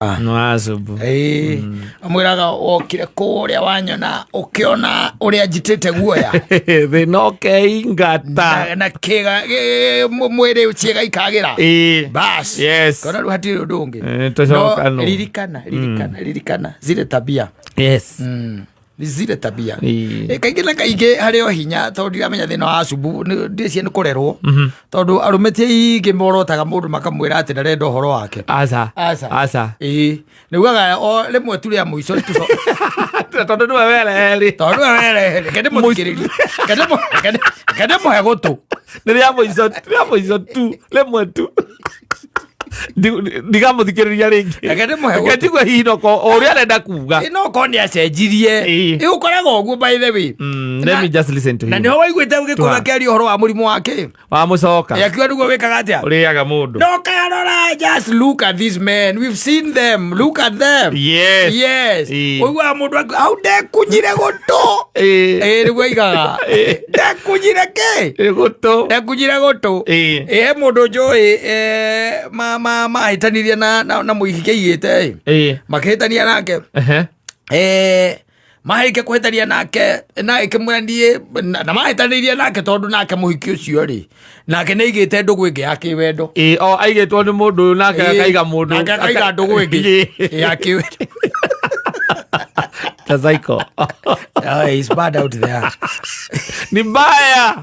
Nwazubu amwiraga okire kuria wanyona ukiona uria njitite guoya thinoke ingata na kiga mwiri ciega ikagira bas kana ruhatiri ndungi no ririkana zile tabia zile tabia kaingĩ na kaingĩ harĩ o hinya tondũ ndiramenya thĩna wa Azubu ndĩcie nĩ kũrerwo tondũ arũmĩtie ingĩ morotaga mũndũ makamwĩra atĩ ndarenda ũhoro wake aca nĩugaga o rĩmwe tu rĩa mũico tondũ nĩwe wereheri kende mũthikĩrĩria kende mũhe gũtũ nĩ rĩa mũico tu rĩmwe tu ndigamuthikiriria ringi ngetigwe hinoko uria arenda kuga inoko ni acenjirie igukoraga uguo by the way let me just listen to him na niho waiguite ugikuga keri uhoro wa murimu wake wa mucoka yakiwa niguo wikaga atia uriaga mundu no karora just look at these men we've seen them look at them yes uigua mundu au ndekunyire gutu niguo igaga ndekunyire ki gutu ndekunyire gutu mundu njui mahitanirie na muihikia igite makihitania nake mahirike kuhitania nake na ikimwendie na mahitanirie nake tondu nake muhiki ucio ri nake ni igite ndugu ingi ya kiwendo o aigitwo ni mundu nake akaiga mundu nake akaiga ndugu ingi ya kiwendo Tazaiko he's bad out there ni mbaya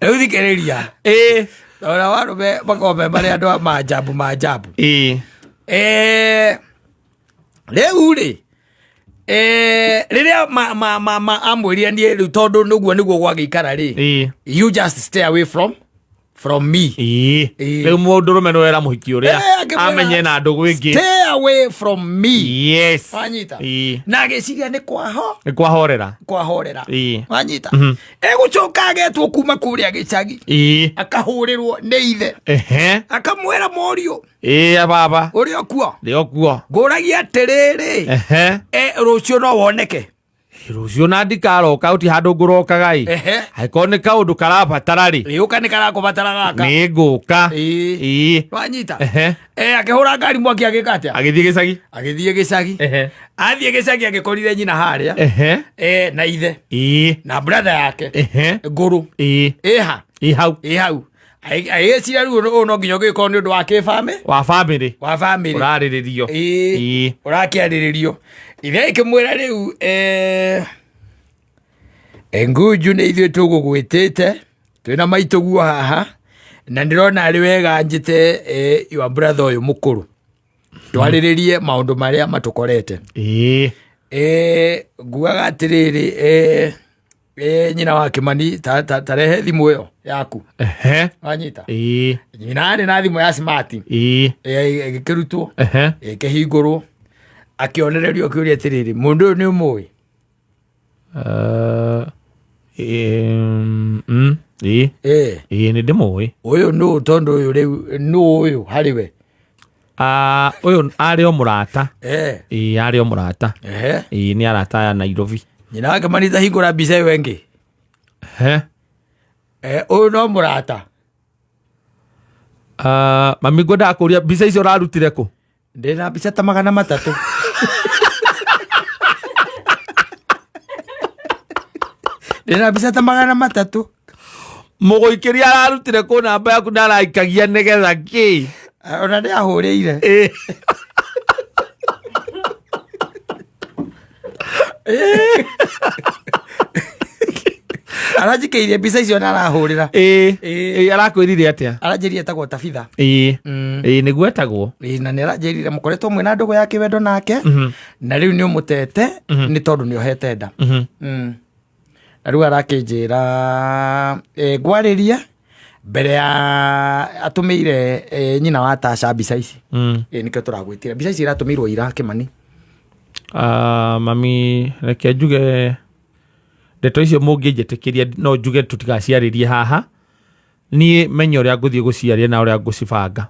Euthikiriria ora warume bakome bari andu maajabu riu ri riria amwiria nie riu tondu niguo gwagikara ri you just stay away from me riu mundu rume no era muhiki uria amenye na ndugu ingi stay away from me yes wanyita na giciria ni kwahorera wanyita egucoka agetwo kuma kuria gicagi akahurirwo ni ithe akamwera morio baba uria kuo nguragia atiriri rucio no woneke rucio na ndikaroka uti handu ngurokaga haiko ni kaundu karabatara ri yuka ni karakubatara gaka ni nguka wanyita akihura ngari mwaki agikate agithie gicagi athie gicagi agikorire nyina haria na ithe na brother yake nguru hau aigecira riu no nginya giko ni undu wa family urariririo urakiariririo ithe ikimwira riu nguju ni ithuĩ tũgũgwĩtĩte twĩna maitũguo haha na ndirona ari wega njite your brother ũyũ mũkũrũ twarĩrĩrie maũndũ marĩa matũkorete nguaga atĩrĩrĩ nyina wa Kimani tarehe thimũ ĩyo yaku wanyita nyina arĩ na thimũ ya smart ĩgĩkĩrutwo ĩkĩhingũrwo akĩonererio kĩũria atĩrĩrĩ mũndũ ũyũ nĩ ũmũĩ nĩ ndĩmũĩ ũyũ nũ tondũ ũyũ rĩu nũ ũyũ harĩ we ũyũ arĩ o mũrata arĩ o mũrata nĩ arata ya Nairobi nyina wake manita hingũra mbica ĩyo ĩngĩ ũyũ no mũrata mami ngwendaga kũria mbica icio ũrarutire kũ ndĩna mbica ta 300 ndĩna mbica ta 300 mũgũikĩria ararutire kũ namba yaku ndaraikagia nĩgetha kĩ ona nĩ ahũrĩire aranjikĩirie mbica icio na arahũrĩra arakwĩrire atĩa aranjĩrire etagwo Tabitha nĩguo etagwo na nĩ aranjĩrire mũkoretwo mwĩna ndũgũ ya kĩwendo nake na rĩu nĩ ũmũtete nĩ tondũ nĩ ohete nda na rĩu arakĩnjĩra ngwarĩrie mbere ya atũmĩire nyina wa Tasha mbica ici nĩkĩo tũragwĩtira mbica ici iratũmĩirwo ira Kimani mami reke njuge ndeto icio mũngĩnjĩtĩkĩria no njuge tũtigaciarĩrie haha niĩ menye ũrĩa ngũthiĩ gũciaria na ũrĩa ngũcibanga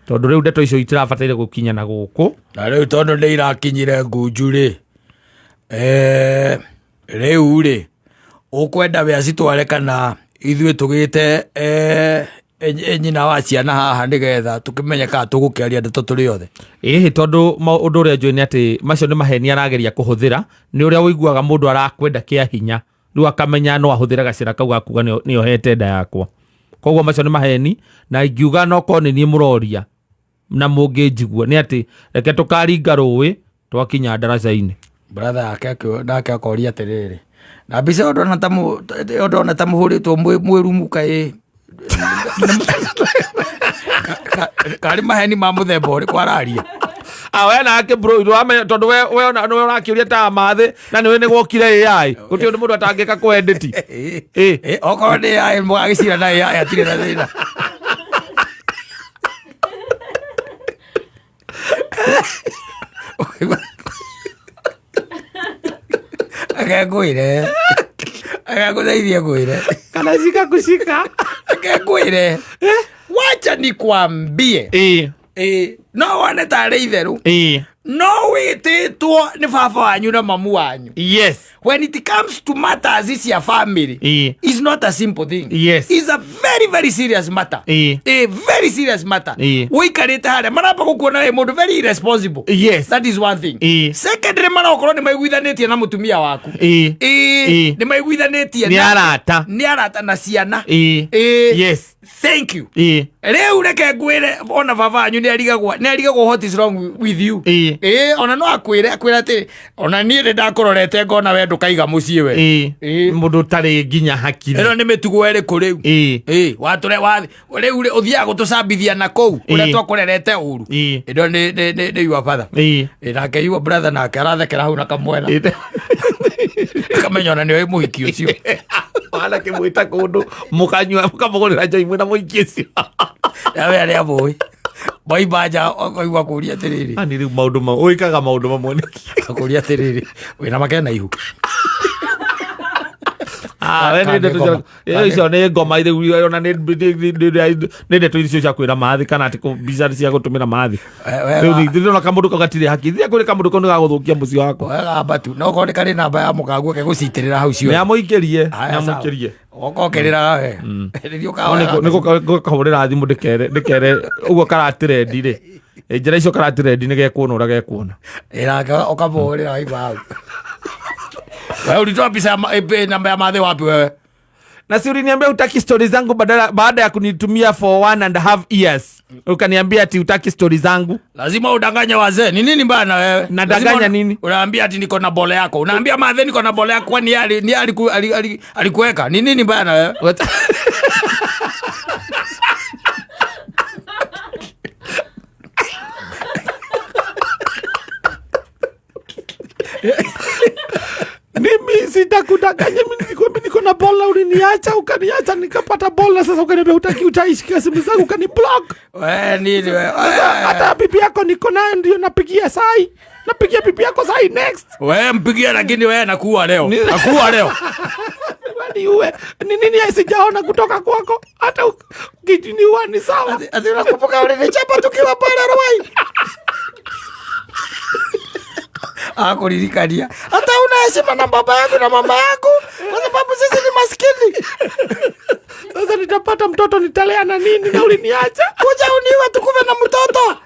tondũ rĩu ndeto icio itirabataire gũkinya na gũkũ na rĩu tondũ nĩ irakinyire Ngunju rĩ rĩu rĩ ũkwenda we acitware kana ithuĩ tũgĩte nyina wa ciana haha nigetha tukimenyeka tugukiaria ndeto turi othe tondu undu uria njui ni ati macio ni maheni arageria kuhuthira ni uria wiguaga mundu arakwenda kia hinya riu akamenya no ahuthira gacira kau gakuga ni ohete nda yakwa koguo macio ni maheni na ingiuga no ko ni muroria na munginjigua ni ati reke tukaringa ruwi twakinya daraca-ini brother nake akoria atiriri na mbica ondona ta muhuritwo mwirumuka kari maheni ma muthemba uriku araria we nake bro tondu we urakiuria ta mathe na niwe nigwokire AI guti undu mundu atangika kuendeti okorwo ni AI mwagicira na AI atire na thina agagwire agaguteithia gwire kana kushika agagwire wacha nikwambie no wone tarĩ itherũ no wĩtĩtwo nĩ baba wanyu na mamu wanyu. Yes. When it comes to matters this your family, it's not a simple thing. Yes. It's a very very serious matter. A very serious matter. Wĩikarĩte harĩa maramba gũkuona wĩ mũndũ very irresponsible. Yes. That is one thing. Secondly, marakorwo nĩ maiguithanĩtie na mũtumia waku. Nĩ maiguithanĩtie nĩ arata na ciana. Yes. Thank you. Rĩu reke ngwĩre ona baba wanyu nĩ arigagwo what is wrong with you. Ona no akwĩre atĩ ona niĩ nĩ ndakororete ngona we ndũkaiga mũciĩ we. Mũndũ tarĩ nginya hakiri. Ĩno nĩ mĩtugo ĩrĩkũ rĩu? Rĩu ũthiaga gũtũcambithia na kũu ũrĩa twakũrerete ũru. Ĩno nĩ your father. Nake your brother nake arathekera hau na kamwena. Akamenya ona nĩwe mũhiki ũcio. Wanake mwĩta kũndũ mũkanyua mũkamũgũrĩra njai mwĩna mũhiki ũcio. Nawe arĩa mũĩ Boibanja okoigwa kuria atiriri. Ani riu maundu ma uikaga maundu mamwe niki. Kuria atiriri. Wina makena ihu. We nä ndeto icio nä ngoma irä ona nä ndeto icio cia kwä ra mathi kana atä mbica cia gå tå mä ra mathi rä u ningä na kamå ndå kau gatirä haki thia kwä rä kamå ndå kau nä gagå thå kia må ciä wakwa wegamba tu no korwo nä karä namba ya må kangu ke gå citä rä ra hau cio nä amå ikä rie okokä rä raga we nä gå kahå rä ra thimå ndä kere å guo karatä rendi rä njä ra icio karatä rendi nä gekuona å rä a gekuona nake åkamå rä ra waigua hau wewe ulitoa pesa namba ya madhe wapi wewe? Na si uliniambia utaki story zangu baada ya kunitumia for 1.5 years. Ukaniambia ati utaki story zangu. Lazima udanganye wazee. Ni nini bana wewe? Nadanganya nini? Unaambia ati niko na bole yako. Unaambia madhe niko na bole yako kwani alikuweka. Ni nini bana wewe? Mimi sitakudanganya, mimi niko na bola, uliniacha ukaniacha nikapata bola, sasa ukaniambia utaki utaishika simu zangu ukaniblock. Wewe nini wewe? Hata bibi yako niko nayo ndio napigia sai. Napigia bibi yako sai next. Wewe mpigia lakini wewe nakuwa leo. Nakuwa leo. Wani uwe ni nini sijaona kutoka kwako hata ukijiniua ni sawa. Ati unakumbuka ulinichapa tukiwa pale Ruai. Akuririkania hata una heshima na baba yangu na mama yangu kwa sababu sisi ni maskini. Sasa nitapata mtoto nitalea na nini na uliniacha? Kuja uniwe tukuve na mtoto.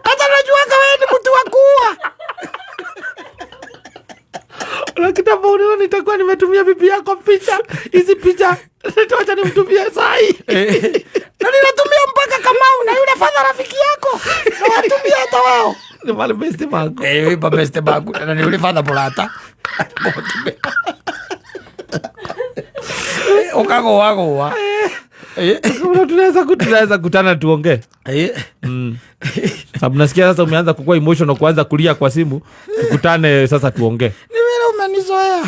Hata najuanga wewe ni mtu wa kuua. Na kitabu uniwe nitakuwa nimetumia bibi yako picha. Hizi picha nitawacha nimtumie sahi. Na ninatumia mpaka Kamau na yule fadha rafiki yako. Na watumia hata wao. Ni wale beste bangu. Ipa beste bangu. Na ni yule fadha polata. Ukago wago. Tunaweza kutana tuongee. Sababu nasikia sasa umeanza kukua emotional kuanza kulia kwa simu. Tukutane sasa tuongee. Ni vile umenizoea.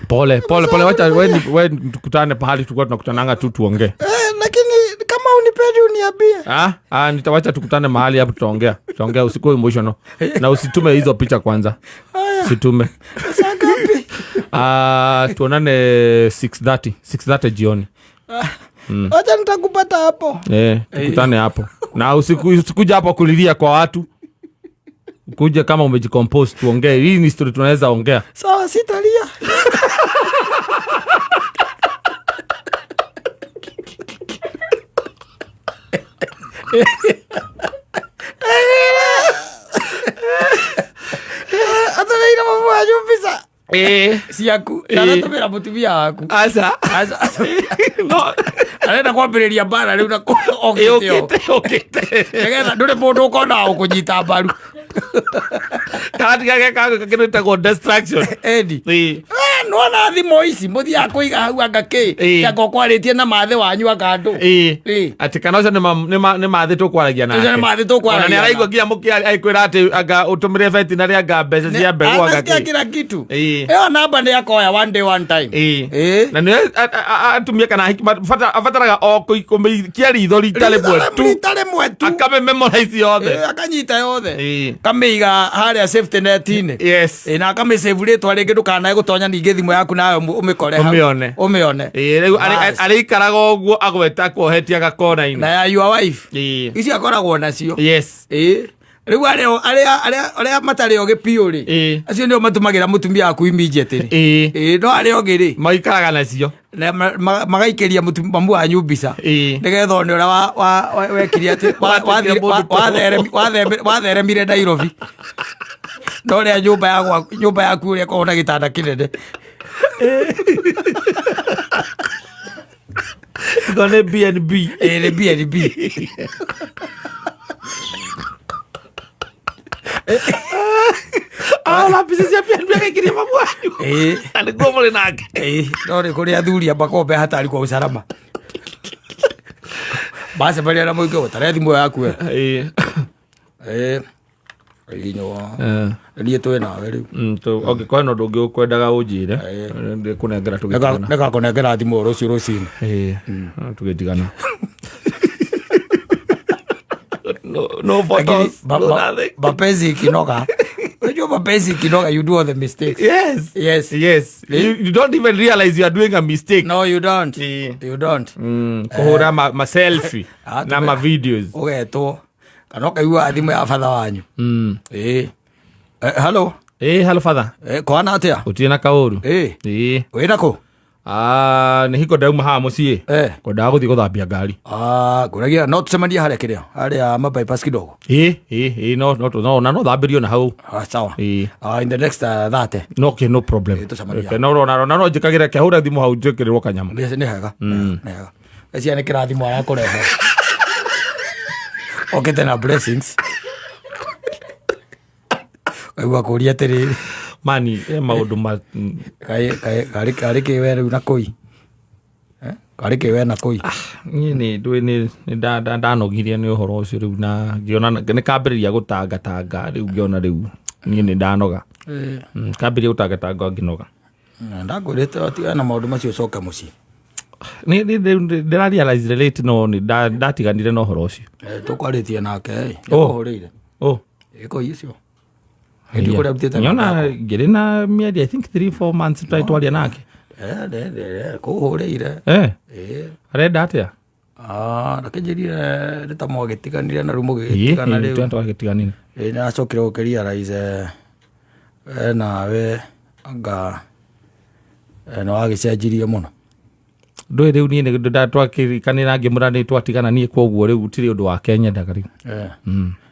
Pole, wacha wewe tukutane pahali tulikuwa tunakutananga tu tuongee. Lakini kama unipendi uniambie. Nitawacha tukutane mahali hapo tutaongea. Tutaongea usikuwe emotional. Na usitume hizo picha kwanza. Usitume. Saa ngapi? Tuonane 6:30 jioni. Acha nitakupata hapo. Tukutane hapo. Na usikuja hapo kulilia kwa watu. Kuja kama umejicompose tuongee. Hii ni story tunaweza ongea. Sawa, sitalia. Atũmĩire mamu wanyu mbica ciaku aratumĩra mũtumia waku arenda kwambĩrĩria mbara rĩu na okĩte nĩgetha ndũrĩ mũndũ ũkonaga gũkũnyita mbaru katigagekagĩtagwo distraction nona thimũ ici mũthiaga kũiga hau anga kanga ũkwarĩtie na mathĩ wanyu anga andũ atĩ kana ũcio nĩ mathĩ tũkwaragia nake nĩ araigua nginya mũkĩari aikwĩra atĩ anga ũtũmĩre betinarĩ anga mbeca cia mbegũ anga kĩra kitu ĩyo namba nĩ yakoya one day one time na nĩ atumia kana abataraga o kũmĩikia ritho rita rĩmwe tu akamememorize yothe akanyita yothe kamĩiga harĩa safety net-inĩ na akamĩsave rĩtwa rĩngĩ ndũkanae gũtonya ningĩ thimũ yaku nayo ũmĩkore ũmĩone rĩu arĩikaraga ũguo agweta kuohetia gakona-inĩ na ya your wife icio akoragwo nacio rĩu arĩa matarĩ ogĩ piũ rĩ acio nĩo matũmagĩra mũtumia waku immediately no arĩa ogĩ rĩ maikaraga nacio magaikĩria mamu wanyu mbica nĩgetha one ũrĩa wekire atĩ watheremire Nairobi no rĩa nyũmba yaku ũrĩa korwo na gĩtanda kĩnene nĩ BNB nĩ BNB mbica cia BNB agaikiria mamu wanyu nĩguo mũrĩ nake no rĩ kũrĩa athuri amakombe hatari kwa usalama macemania na mũingĩ gũtarĩ thimũ yaku niĩ twĩ nawe rĩu angĩkorwo na ũndũ ũngĩ ũkwendaga ũnjĩre ndĩkũnengera nĩgakũnengera thimũ rũciũ rũcinĩ tũgĩtigana no photos mapenzi ikinoga unajua mapenzi ikinoga you do all the mistakes yes you don't even realize you are doing a mistake no you don't kuhura ma selfie na ma videos ugetwo kana kaigua thimũ ya father wanyu hello hello father kwana atia utie na kaũru wĩna kũ nĩ hiko ndauma haha mũciĩ kwendaga gũthiĩ gũthambia ngari ngũragia no tũcemanie harĩa kĩrĩa harĩa mabypass kidogo no thambĩrio na hau sawa in the next 30 no problem no njĩkagĩre kĩahũra thimũ hau njĩkĩrĩrwo kanyama nĩ hega cia nĩ kĩrathimo arakũrehe okĩte na blessings kaigua kũria atĩrĩrĩ mani maũndũ karĩ kĩwe rĩu na kũi karĩ kĩwe na kũi niĩ nĩ ndanogirie nĩ ũhoro ũcio rĩu na ngĩona nĩ kambĩrĩria gũtangatanga rĩu ngĩona rĩu niĩ nĩ ndanoga kambĩrĩria gũtangatanga ngĩnoga ndakwĩrĩte tiga na maũndũ macio ũcoke mũciĩ ndĩrarealize late no nĩ ndatiganire na ũhoro ũcio tũkwarĩtie nake nĩkũhũrĩire ĩko icio nyona ngĩrĩ na mĩeri I think 3-4 months twaria nake kũhũrĩire arenda atĩa nakĩnjĩrire nĩ ta mwagĩtiganire na rĩu mũgĩtigana rĩu twagĩtiganire nacokire gũkĩrealize nawe anga nĩwagĩcenjirie mũno ndũĩ rĩu niĩ twakĩrikanĩra ngĩmũra nĩ twatigana niĩ kwoguo rĩu tirĩ ũndũ wake nyendaga rĩu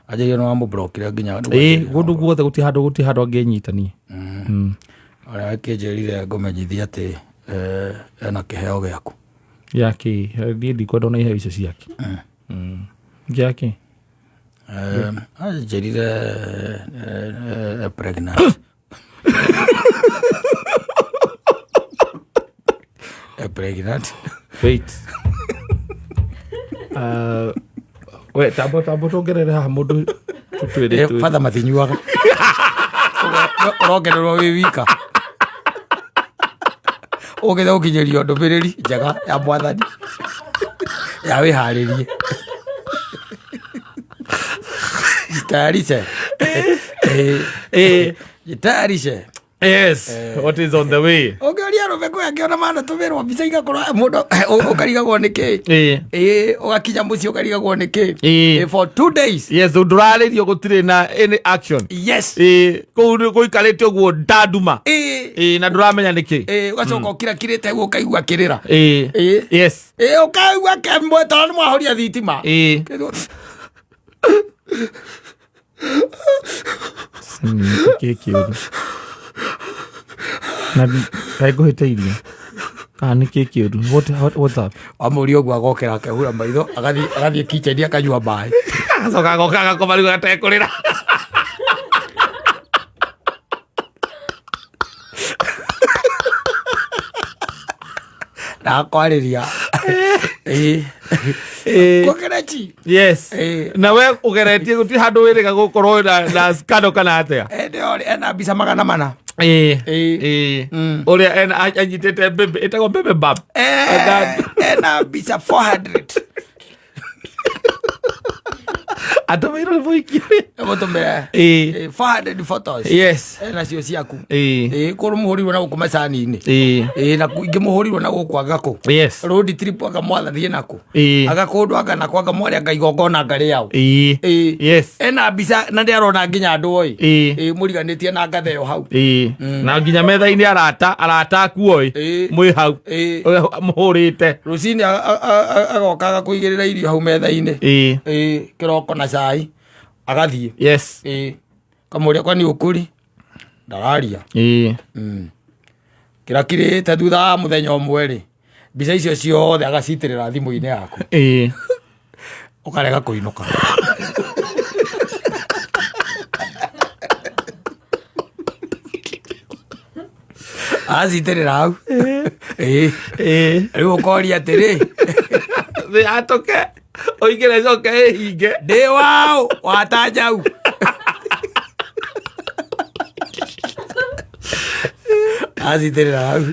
ajĩrio no amũbrokire nginya gũndũ guothe gũti handũ angĩnyitanie arĩa akĩnjĩrire ngũmenyithia atĩ ena kĩheo gĩaku gĩakĩ niĩ ndikwenda ona iheo icio ciake gĩakĩ anjĩrire pregnant pregnant wait we tambo tongerere haha mũndũ tutwĩrĩ father mathinyuaga ũrongererwo wĩ wika ũgĩthe ũkinyĩrio ndũmĩrĩri njega ya mwathani ya wĩharĩrie jitayarishe Yes, what is on the way? Ongeria Rubeko yakiona mana tumirwo mbica igakorwo mundu ukarigagwo niki ugakinya muci ukarigagwo niki for 2 days. Yes, nduraririo gutire na any action. Yes, guikarite uguo ndanduma na nduramenya niki ugacoka ukira kirite guo kaigua kirira. Yes, ukaigua kemwe tondu mwahoria thitima na kaiguhite irio kana nä kä kä ru amå guo agokera akehura maitho agathiä kitchen akanyua maä agacoka agoka agakoma rä u gatekå rä ra na akwarä ria Kokerechi. Yes. Na we ugeretie guti handu wiriga gukorwo na scandal kana atia. Ndio ena bisa magana mana. Uria ena anyitete bebe etagwo bebe bab. Ena bisa 400. Atomeiro voikire. Abotombera. 400 photos. Yes. Na cio ciaku. Kuru muhurirwo na gukuma cani-ini. Na ingimuhurirwo na gukwaga ku. Yes. Road trip akamwatha thie naku. Agakundu aka na kwanga mwari akaigongona ngari yao. Yes. Ena bisa na ndirona nginya andu oi. Muriganitie na ngatheo hau. Na nginya metha-ini arata kuoi. Mwi hau. Muhurite. Rucini agoka agakuigirira irio hau metha-ini. Kiroko na cai agathie. Yes. Kamuria kwani ukuri ndararia. Kira kirite thutha muthenya umwe ri mbica icio ciothe agacitirira thimu-ini yaku. Ukarega kuinuka. Acitirira hau. Riu ukoria atiri atoke oigire coke hinge ndi wao watanjau acitirira hau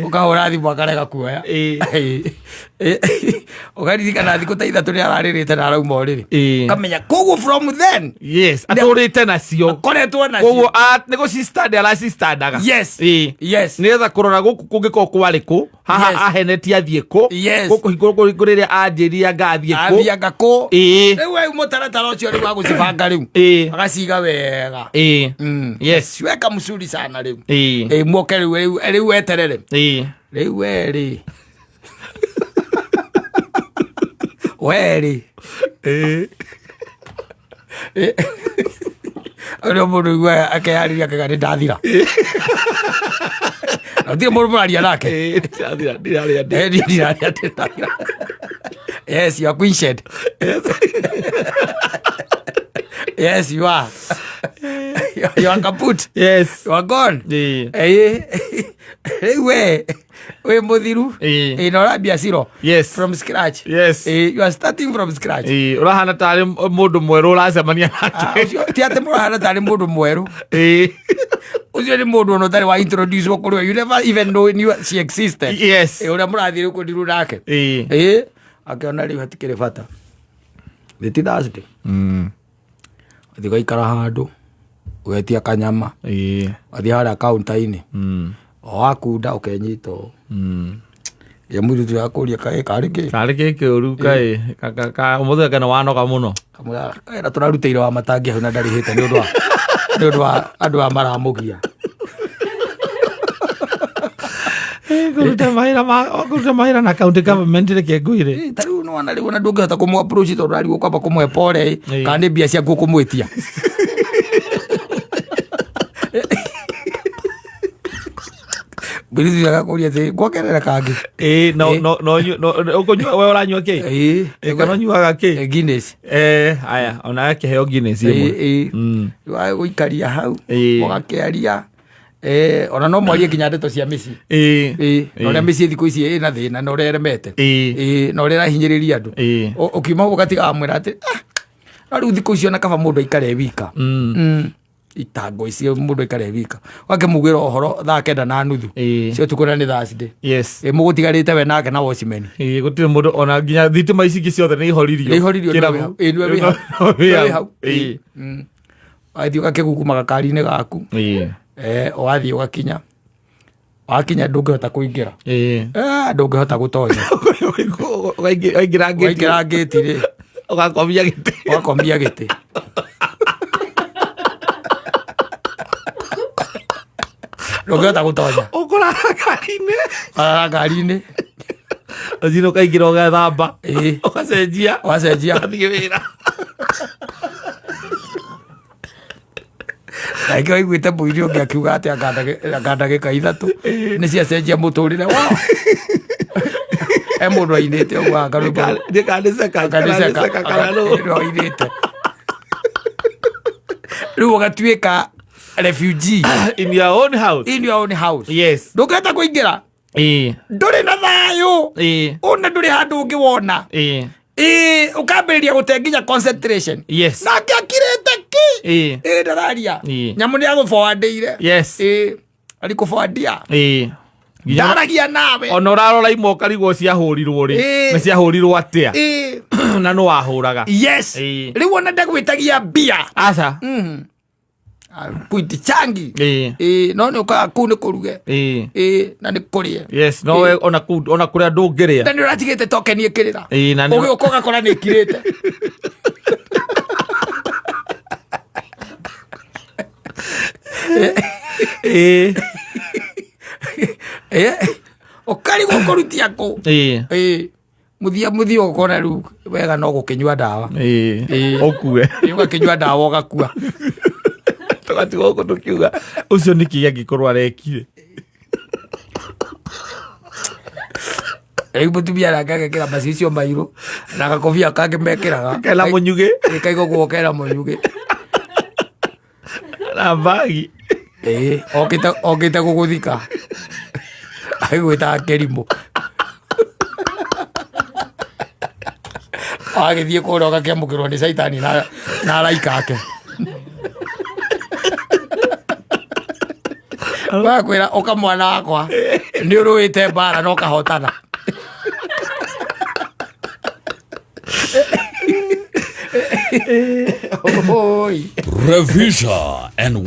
ukahura thimu akarega kuoya ukaririkana thiku ta ithatu ni araririte na arauma uriri kamenya koguo from then. Yes, aturite nacio akoretwo nacio koguo ni gucistandi aracistandaga. Yes. Yes. Nigetha kurora guku kungikorwo kwari ku haha ahenetie athie ku guku hingå rä rä a anjäria ngathiä athianga ku riu we mutaratara ucio riu wa gucibanga riu agaciga wega. Yes, weka msuri sana riu mwoke riu weterere riu weri weri rio mundu igua akeyariria akaga ni ndathira ndio mundu muraria nake ndiraria. Yes, you are queen shed. Yes, you are. You are kaput. Yes, you are gone. We muthiru norambia ciro. Yes, from scratch. Yes, you are starting from scratch. Urahana tari mundu mweru uracemania nake. Ti ati murahana tari mundu mweru. Ucio ni mundu no tari wa introduce kuri you never even knew she existed. Yes, uria murathire ku ndiru nake. Akiona riu hatikire bata thiti Thursday. Athi gaikara handu ugetia kanyama athi haria kaunta-ini wakunda ukenyito ya mwiri tu yakuria kae karike kiuru kae ka umuthe kana wanoga muno kamura kae na turarutire wa matangi hau na ndarihite ni undu wa andu amaramugia kuruta mahira na county government reke nguire tariu no wana riu na ndungihota kumu approach to rari ukwamba kumwe pore kandi bia cia kumwitia Birizi akakuria ati gwakerera kangi no ukunywa we uranywa ki kana nyuaga ki Guinness aya ona yake heo Guinness imwe wa guikaria hau ugakiaria ona no mwarie kinya ndeto cia mici no ria mici thiku ici ina thina no reremete no rera hinyiriria andu ukiuma ugatiga amwira ati no riu thiku icio na kaba mundu aikare wika itango icio mundu aikare wika wake mugwira ohoro thaa 9:30 cio tukuna ni Thursday. Yes, mugutigarite we nake na watchman gutire mundu ona nginya thitima ici ingi ciothe ni ihoririo hau athi ugakigukuma gakari-ini gaku wathie ugakinya wakinya ndungihota kuingira ndungihota gutonya waingira ngiti ri ugakomia giti ndungihota gutonya ukurara ngari-ini Ozino ukaingira ugethamba ugacenjia ugathiĩ wĩra naingĩ waiguĩte mũini ũngĩ akiuga atĩ anga ndagĩka 3 nĩ ciacenjia mũtũrĩre wao he mũndũ ainĩte ũguo ainĩte rĩu ũgatuĩka refugee in your own house yes ndũngĩhota kũingĩra ndũrĩ na thayũ ona ndũrĩ handũ ũngĩ wona ukambĩrĩria gũte nginya concentration nake akirĩte ki ndararia nyamũ nĩ agũbawandĩire arikũbawandia ndaragia nawe ona ũrarora imwe ũkarigwo ciahũrirwo rĩ nĩ ciahũrirwo atĩa na nũ wahũraga rĩu ona ndagwĩtagia mbia aca puiti changi no nĩ ũkaga kũu nĩ kũruge na nĩ kũrĩe no ona kũrĩa ndũngĩrĩa na nĩ ũratigĩte tokeni ĩkĩrĩra ũgĩũka ũgakora nĩ ĩkirĩte ũkarigwo kũrutia kũ mũthia ũkona rĩu wega no gũkĩnyua ndawa ũkue ũgakĩnyua ndawa ũgakua tũgatiga gũkũ tũkiuga ũcio nĩ kĩ angĩkorwo arekire rĩu mũtumia nake agekĩra macicio mairũ na gakobia kangĩ mekĩraga kena mũnyugĩ kaigũguo kena mũnyugĩ na mbagi okĩte gũgũthika aigwĩtaga kĩrimũ agĩthiĩ kũrĩa ũgakĩamũkĩrwo nĩ caitani na araika ake wakwĩra ũka mwana wakwa nĩ ũrũĩte mbara no kahotana Revisa and